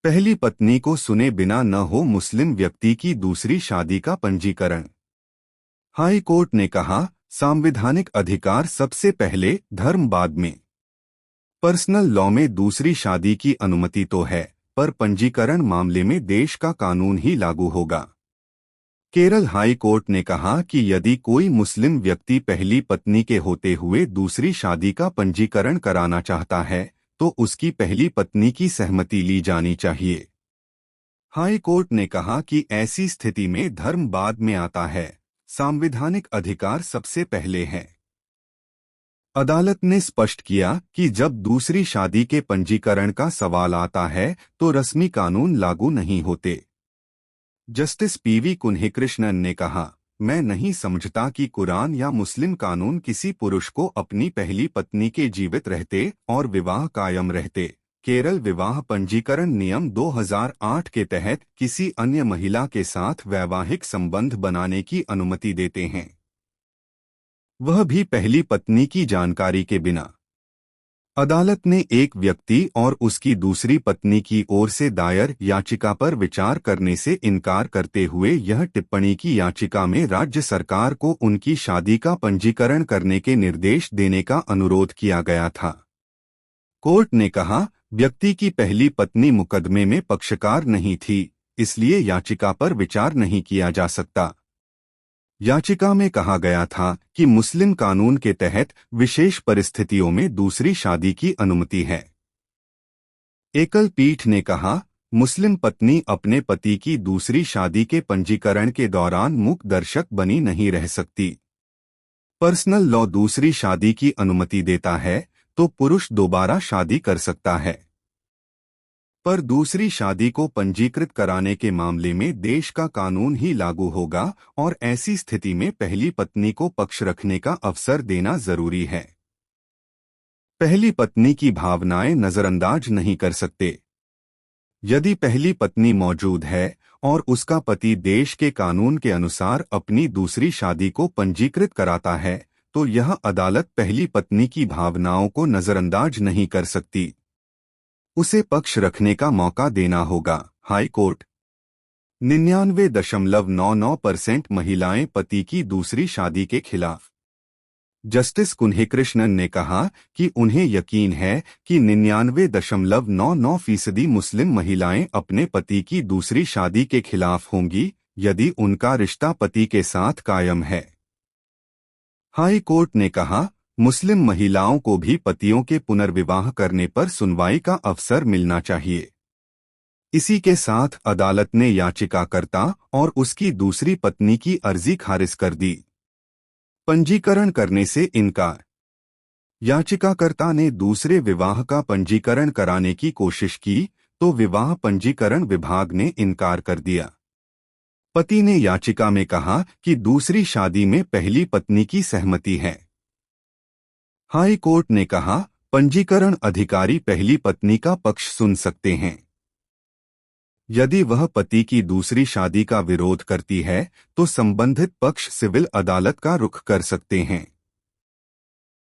पहली पत्नी को सुने बिना न हो मुस्लिम व्यक्ति की दूसरी शादी का पंजीकरण। हाई कोर्ट ने कहा, संवैधानिक अधिकार सबसे पहले, धर्म बाद में। पर्सनल लॉ में दूसरी शादी की अनुमति तो है, पर पंजीकरण मामले में देश का कानून ही लागू होगा। केरल हाई कोर्ट ने कहा कि यदि कोई मुस्लिम व्यक्ति पहली पत्नी के होते हुए दूसरी शादी का पंजीकरण कराना चाहता है तो उसकी पहली पत्नी की सहमति ली जानी चाहिए। हाई कोर्ट ने कहा कि ऐसी स्थिति में धर्म बाद में आता है, संवैधानिक अधिकार सबसे पहले है। अदालत ने स्पष्ट किया कि जब दूसरी शादी के पंजीकरण का सवाल आता है तो रस्मी कानून लागू नहीं होते। जस्टिस पीवी कुन्हिकृष्णन ने कहा, मैं नहीं समझता कि कुरान या मुस्लिम कानून किसी पुरुष को अपनी पहली पत्नी के जीवित रहते और विवाह कायम रहते केरल विवाह पंजीकरण नियम 2008 के तहत किसी अन्य महिला के साथ वैवाहिक संबंध बनाने की अनुमति देते हैं, वह भी पहली पत्नी की जानकारी के बिना। अदालत ने एक व्यक्ति और उसकी दूसरी पत्नी की ओर से दायर याचिका पर विचार करने से इनकार करते हुए यह टिप्पणी की याचिका में राज्य सरकार को उनकी शादी का पंजीकरण करने के निर्देश देने का अनुरोध किया गया था। कोर्ट ने कहा, व्यक्ति की पहली पत्नी मुकदमे में पक्षकार नहीं थी, इसलिए याचिका पर विचार नहीं किया जा सकता। याचिका में कहा गया था कि मुस्लिम कानून के तहत विशेष परिस्थितियों में दूसरी शादी की अनुमति है। एकल पीठ ने कहा, मुस्लिम पत्नी अपने पति की दूसरी शादी के पंजीकरण के दौरान मूक दर्शक बनी नहीं रह सकती। पर्सनल लॉ दूसरी शादी की अनुमति देता है तो पुरुष दोबारा शादी कर सकता है, पर दूसरी शादी को पंजीकृत कराने के मामले में देश का कानून ही लागू होगा और ऐसी स्थिति में पहली पत्नी को पक्ष रखने का अवसर देना जरूरी है। पहली पत्नी की भावनाएं नजरअंदाज नहीं कर सकते। यदि पहली पत्नी मौजूद है और उसका पति देश के कानून के अनुसार अपनी दूसरी शादी को पंजीकृत कराता है तो यह अदालत पहली पत्नी की भावनाओं को नजरअंदाज नहीं कर सकती, उसे पक्ष रखने का मौका देना होगा। हाई कोर्ट 99.99% महिलाएं पति की दूसरी शादी के खिलाफ। जस्टिस कुन्हिकृष्णन ने कहा कि उन्हें यकीन है कि 99.99% मुस्लिम महिलाएं अपने पति की दूसरी शादी के खिलाफ होंगी यदि उनका रिश्ता पति के साथ कायम है। हाई कोर्ट ने कहा, मुस्लिम महिलाओं को भी पतियों के पुनर्विवाह करने पर सुनवाई का अवसर मिलना चाहिए। इसी के साथ अदालत ने याचिकाकर्ता और उसकी दूसरी पत्नी की अर्जी खारिज कर दी। पंजीकरण करने से इनकार। याचिकाकर्ता ने दूसरे विवाह का पंजीकरण कराने की कोशिश की तो विवाह पंजीकरण विभाग ने इनकार कर दिया। पति ने याचिका में कहा कि दूसरी शादी में पहली पत्नी की सहमति है। हाई कोर्ट ने कहा, पंजीकरण अधिकारी पहली पत्नी का पक्ष सुन सकते हैं। यदि वह पति की दूसरी शादी का विरोध करती है तो संबंधित पक्ष सिविल अदालत का रुख कर सकते हैं।